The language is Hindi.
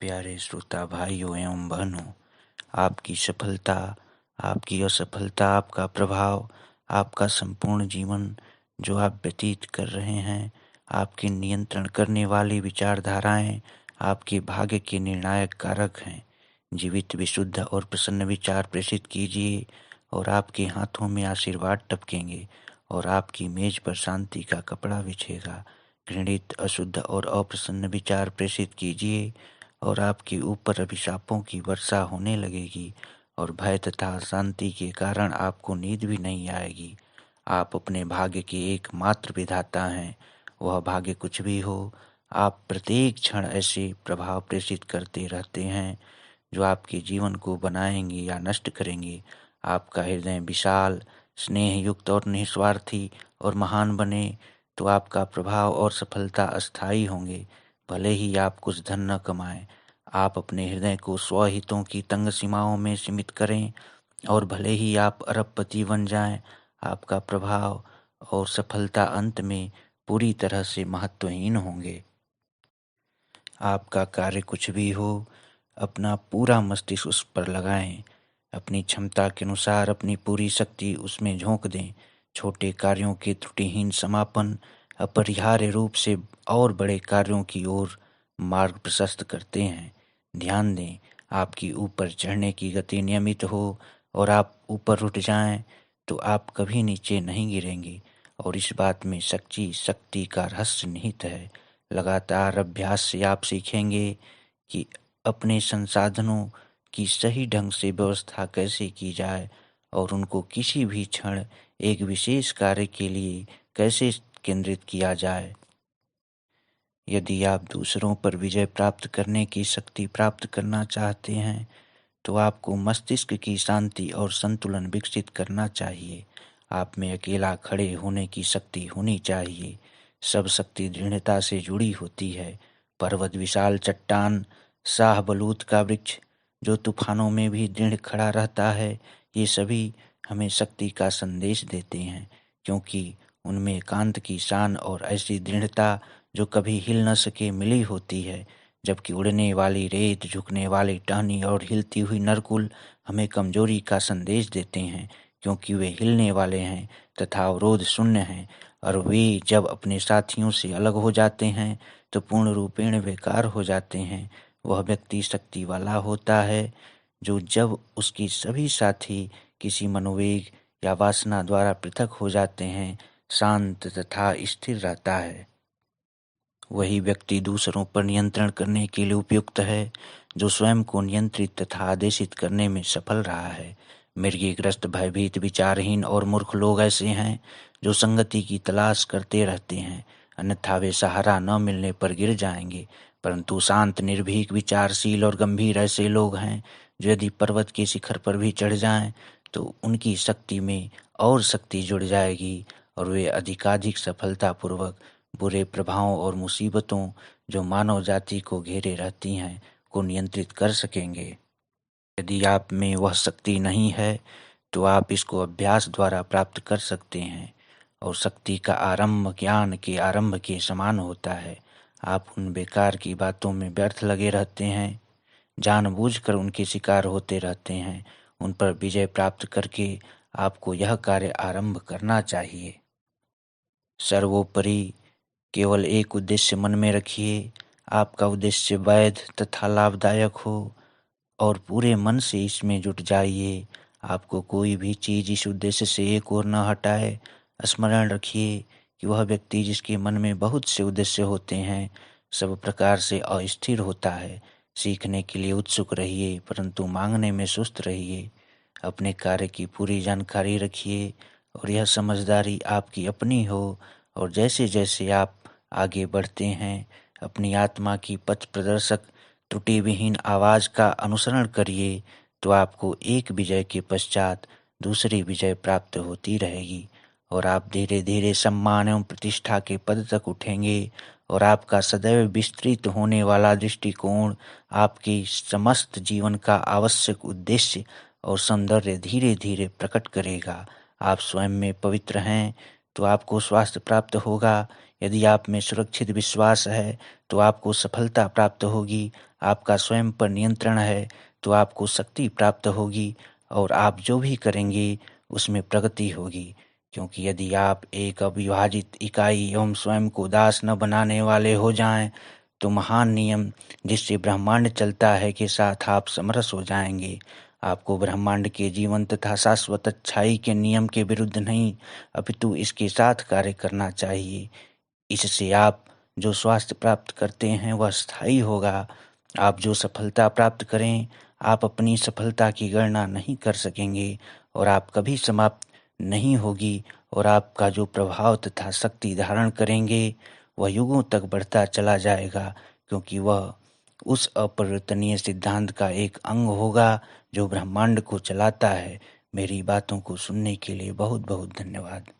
प्यारे श्रोता भाइयों एवं बहनों, आपकी सफलता, आपकी असफलता, आपका प्रभाव, आपका संपूर्ण जीवन जो आप व्यतीत कर रहे हैं, आपके नियंत्रण करने वाली विचारधाराएं आपके भाग्य के निर्णायक कारक हैं। जीवित, विशुद्ध और प्रसन्न विचार प्रेषित कीजिए और आपके हाथों में आशीर्वाद टपकेंगे और आपकी मेज पर शांति का कपड़ा बिछेगा। घृणित, अशुद्ध और अप्रसन्न विचार प्रेषित कीजिए और आपके ऊपर अभिशापों की वर्षा होने लगेगी और भय तथा अशांति के कारण आपको नींद भी नहीं आएगी। आप अपने भाग्य के एकमात्र विधाता हैं। वह भाग्य कुछ भी हो, आप प्रत्येक क्षण ऐसे प्रभाव प्रेषित करते रहते हैं जो आपके जीवन को बनाएंगे या नष्ट करेंगे। आपका हृदय विशाल, स्नेह युक्त और निस्वार्थी और महान बने तो आपका प्रभाव और सफलता अस्थायी होंगे। भले ही आप कुछ धन न कमाएं, आप अपने हृदय को स्वहितों की तंग सीमाओं में सीमित करें और भले ही आप अरबपति बन जाएं, आपका प्रभाव और सफलता अंत में पूरी तरह से महत्वहीन होंगे। आपका कार्य कुछ भी हो, अपना पूरा मस्तिष्क उस पर लगाएं। अपनी क्षमता के अनुसार अपनी पूरी शक्ति उसमें झोंक दें। छोटे कार्यों के त्रुटिहीन समापन अपरिहार्य रूप से और बड़े कार्यों की ओर मार्ग प्रशस्त करते हैं। ध्यान दें, आपकी ऊपर चढ़ने की गति नियमित हो और आप ऊपर उठ जाएं तो आप कभी नीचे नहीं गिरेंगे और इस बात में सच्ची शक्ति का रहस्य निहित है। लगातार अभ्यास से आप सीखेंगे कि अपने संसाधनों की सही ढंग से व्यवस्था कैसे की जाए और उनको किसी भी क्षण एक विशेष कार्य के लिए कैसे केंद्रित किया जाए। यदि आप दूसरों पर विजय प्राप्त करने की शक्ति प्राप्त करना चाहते हैं तो आपको मस्तिष्क की शांति और संतुलन विकसित करना चाहिए। आप में अकेला खड़े होने की शक्ति होनी चाहिए। सब शक्ति दृढ़ता से जुड़ी होती है। पर्वत, विशाल चट्टान, शाहबलूत का वृक्ष जो तूफानों में भी दृढ़ खड़ा रहता है, ये सभी हमें शक्ति का संदेश देते हैं क्योंकि उनमें एकांत की शान और ऐसी दृढ़ता जो कभी हिल न सके मिली होती है। जबकि उड़ने वाली रेत, झुकने वाली टहनी और हिलती हुई नरकुल हमें कमजोरी का संदेश देते हैं क्योंकि वे हिलने वाले हैं तथा अवरोध शून्य हैं और वे जब अपने साथियों से अलग हो जाते हैं तो पूर्ण रूपेण बेकार हो जाते हैं। वह व्यक्ति शक्ति वाला होता है जो जब उसके सभी साथी किसी मनोवेग या वासना द्वारा पृथक हो जाते हैं, शांत तथा स्थिर रहता है। वही व्यक्ति दूसरों पर नियंत्रण करने के लिए उपयुक्त है जो स्वयं को नियंत्रित तथा आदेशित करने में सफल रहा है। मृगीग्रस्त, भयभीत, विचारहीन और मूर्ख लोग ऐसे हैं जो संगति की तलाश करते रहते हैं, अन्यथा वे सहारा न मिलने पर गिर जाएंगे। परंतु शांत, निर्भीक, विचारशील और गंभीर ऐसे लोग हैं जो यदि पर्वत के शिखर पर भी चढ़ जाएं तो उनकी शक्ति में और शक्ति जुड़ जाएगी और वे अधिकाधिक सफलतापूर्वक बुरे प्रभावों और मुसीबतों जो मानव जाति को घेरे रहती हैं को नियंत्रित कर सकेंगे। यदि आप में वह शक्ति नहीं है तो आप इसको अभ्यास द्वारा प्राप्त कर सकते हैं और शक्ति का आरंभ ज्ञान के आरंभ के समान होता है। आप उन बेकार की बातों में व्यर्थ लगे रहते हैं, जानबूझकर उनके शिकार होते रहते हैं। उन पर विजय प्राप्त करके आपको यह कार्य आरंभ करना चाहिए। सर्वोपरि केवल एक उद्देश्य मन में रखिए। आपका उद्देश्य वैध तथा लाभदायक हो और पूरे मन से इसमें जुट जाइए। आपको कोई भी चीज इस उद्देश्य से एक ओर न हटाए। स्मरण रखिए कि वह व्यक्ति जिसके मन में बहुत से उद्देश्य होते हैं सब प्रकार से अस्थिर होता है। सीखने के लिए उत्सुक रहिए परंतु मांगने में सुस्त रहिए। अपने कार्य की पूरी जानकारी रखिए और यह समझदारी आपकी अपनी हो और जैसे जैसे आप आगे बढ़ते हैं अपनी आत्मा की पथ प्रदर्शक त्रुटि विहीन आवाज का अनुसरण करिए तो आपको एक विजय के पश्चात दूसरी विजय प्राप्त होती रहेगी और आप धीरे धीरे सम्मान एवं प्रतिष्ठा के पद तक उठेंगे और आपका सदैव विस्तृत होने वाला दृष्टिकोण आपके समस्त जीवन का आवश्यक उद्देश्य और सौंदर्य धीरे धीरे प्रकट करेगा। आप स्वयं में पवित्र हैं तो आपको स्वास्थ्य प्राप्त होगा। यदि आप में सुरक्षित विश्वास है तो आपको सफलता प्राप्त होगी। आपका स्वयं पर नियंत्रण है तो आपको शक्ति प्राप्त होगी और आप जो भी करेंगे उसमें प्रगति होगी। क्योंकि यदि आप एक अविभाजित इकाई एवं स्वयं को दास न बनाने वाले हो जाएं, तो महान नियम जिससे ब्रह्मांड चलता है के साथ आप समरस हो जाएंगे। आपको ब्रह्मांड के जीवन तथा शाश्वत अच्छाई के नियम के विरुद्ध नहीं, अपितु इसके साथ कार्य करना चाहिए। इससे आप जो स्वास्थ्य प्राप्त करते हैं वह स्थायी होगा। आप जो सफलता प्राप्त करें, आप अपनी सफलता की गणना नहीं कर सकेंगे और आप कभी समाप्त नहीं होगी। और आपका जो प्रभाव तथा शक्ति धारण करेंगे वह युगों तक बढ़ता चला जाएगा, क्योंकि वह उस अपरिवर्तनीय सिद्धांत का एक अंग होगा जो ब्रह्मांड को चलाता है। मेरी बातों को सुनने के लिए बहुत बहुत धन्यवाद।